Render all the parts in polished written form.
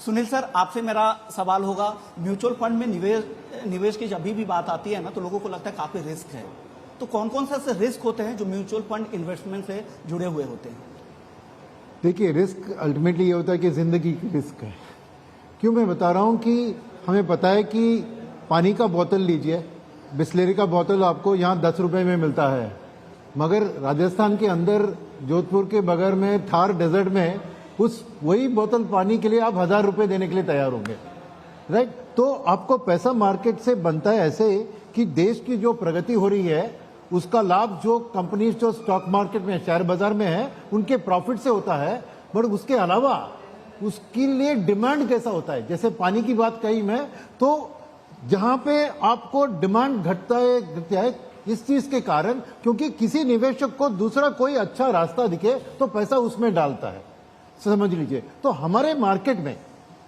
Sunil sir, आपसे मेरा सवाल होगा, म्यूचुअल फंड में निवेश की जब भी बात आती है ना, तो लोगों को लगता है काफी रिस्क है। तो कौन कौन सा ऐसे रिस्क होते हैं जो म्यूचुअल फंड इन्वेस्टमेंट से जुड़े हुए होते हैं? देखिए, रिस्क अल्टीमेटली ये होता है कि जिंदगी की रिस्क है। क्यों मैं बता रहा हूं कि हमें पता है कि पानी का बोतल लीजिए, बिस्लेरी का बोतल आपको यहाँ 10 रुपए में मिलता है, मगर राजस्थान के अंदर जोधपुर के बगैर में थार डेजर्ट में वही बोतल पानी के लिए आप 1000 रुपए देने के लिए तैयार होंगे, राइट। तो आपको पैसा मार्केट से बनता है ऐसे कि देश की जो प्रगति हो रही है उसका लाभ जो कंपनी जो स्टॉक मार्केट में शेयर बाजार में है उनके प्रॉफिट से होता है, बट उसके अलावा उसके लिए डिमांड कैसा होता है। जैसे पानी की बात कही मैं, तो जहां पे आपको डिमांड घटता है इस चीज के कारण, क्योंकि किसी निवेशक को दूसरा कोई अच्छा रास्ता दिखे तो पैसा उसमें डालता है, समझ लीजिए। तो हमारे मार्केट में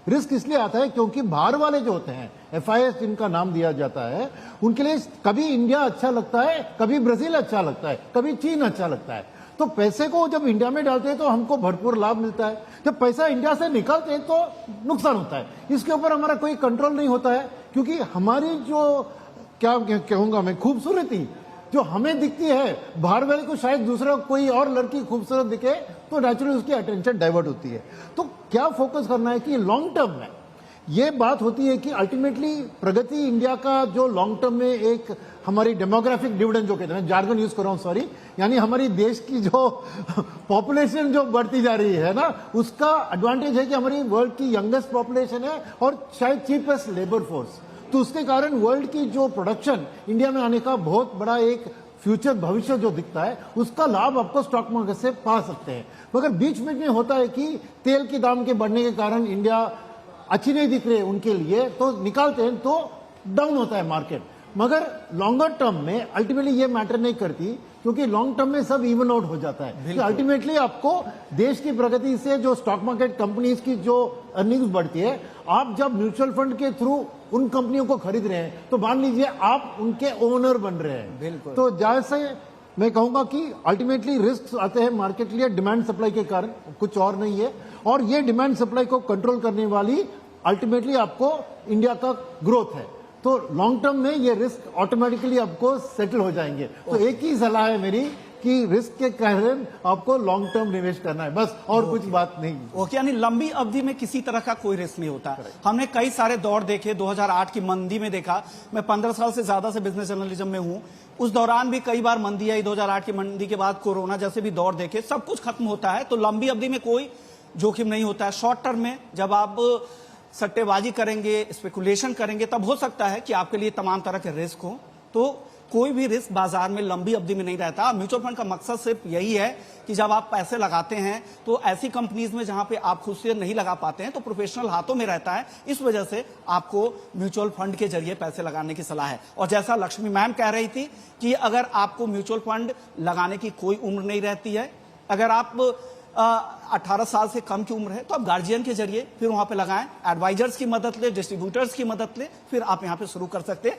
रिस्क इसलिए आता है क्योंकि बाहर वाले जो होते हैं, FIS जिनका नाम दिया जाता है, उनके लिए कभी इंडिया अच्छा लगता है, कभी ब्राजील अच्छा लगता है, कभी चीन अच्छा लगता है। तो पैसे को जब इंडिया में डालते हैं तो हमको भरपूर लाभ मिलता है, जब पैसा इंडिया से निकालते हैं तो नुकसान होता है। इसके ऊपर हमारा कोई कंट्रोल नहीं होता है, क्योंकि हमारी जो क्या कहूंगा मैं खूबसूरती जो हमें दिखती है, बाहर वाले को शायद दूसरा कोई और लड़की खूबसूरत दिखे तो नेचुरली उसकी अटेंशन डाइवर्ट होती है। तो क्या फोकस करना है कि लॉन्ग टर्म में ये बात होती है कि अल्टीमेटली प्रगति इंडिया का जो लॉन्ग टर्म में एक हमारी डेमोग्राफिक डिविडेंड जो कहते हैं, जार्गन यूज कर रहा हूं सॉरी, यानी हमारी देश की जो पॉपुलेशन जो बढ़ती जा रही है ना, उसका एडवांटेज है कि हमारी वर्ल्ड की यंगेस्ट पॉपुलेशन है और शायद चीपेस्ट लेबर फोर्स। तो उसके कारण वर्ल्ड की जो प्रोडक्शन इंडिया में आने का बहुत बड़ा एक फ्यूचर भविष्य जो दिखता है, उसका लाभ आपको स्टॉक मार्केट से पा सकते हैं। मगर बीच में होता है कि तेल के दाम के बढ़ने के कारण इंडिया अच्छी नहीं दिख रही है उनके लिए, तो निकालते हैं तो डाउन होता है मार्केट। मगर लॉन्गर टर्म में अल्टीमेटली ये मैटर नहीं करती, क्योंकि लॉन्ग टर्म में सब इवन आउट हो जाता है। तो अल्टीमेटली आपको देश की प्रगति से जो स्टॉक मार्केट कंपनीज की जो अर्निंग्स बढ़ती है, आप जब म्यूचुअल फंड के थ्रू उन कंपनियों को खरीद रहे हैं तो मान लीजिए आप उनके ओनर बन रहे हैं। बिल्कुल। तो जैसे मैं कहूंगा कि अल्टीमेटली रिस्क आते हैं मार्केट के लिए डिमांड सप्लाई के कारण, कुछ और नहीं है। और ये डिमांड सप्लाई को कंट्रोल करने वाली अल्टीमेटली आपको इंडिया का ग्रोथ है। तो लॉन्ग टर्म में ये रिस्क ऑटोमेटिकली आपको सेटल हो जाएंगे। तो एक ही सलाह है मेरी कि रिस्क के कारण आपको लॉन्ग टर्म निवेश करना है, बस, और कुछ बात नहीं। ओके, यानी लंबी अवधि में किसी तरह का कोई रिस्क नहीं होता। हमने कई सारे दौर देखे, 2008 की मंदी में देखा, मैं 15 साल से ज्यादा से बिजनेस जर्नलिज्म में हूं, उस दौरान भी कई बार मंदी आई। 2008 की मंदी के बाद कोरोना जैसे भी दौर देखे, सब कुछ खत्म होता है। तो लंबी अवधि में कोई जोखिम नहीं होता है। शॉर्ट टर्म में जब आप सट्टेबाजी करेंगे, स्पेकुलेशन करेंगे, तब हो सकता है कि आपके लिए तमाम तरह के रिस्क हो। तो कोई भी रिस्क बाजार में लंबी अवधि में नहीं रहता। म्यूचुअल फंड का मकसद सिर्फ यही है कि जब आप पैसे लगाते हैं तो ऐसी कंपनीज में जहां पे आप खुद से नहीं लगा पाते हैं तो प्रोफेशनल हाथों में रहता है। इस वजह से आपको म्यूचुअल फंड के जरिए पैसे लगाने की सलाह है। और जैसा लक्ष्मी मैम कह रही थी कि अगर आपको म्यूचुअल फंड लगाने की कोई उम्र नहीं रहती है, अगर आप 18 साल से कम की उम्र है तो आप गार्जियन के जरिए फिर वहां पे लगाएं, एडवाइजर्स की मदद ले, डिस्ट्रीब्यूटर्स की मदद ले, फिर आप यहां पे शुरू कर सकते हैं।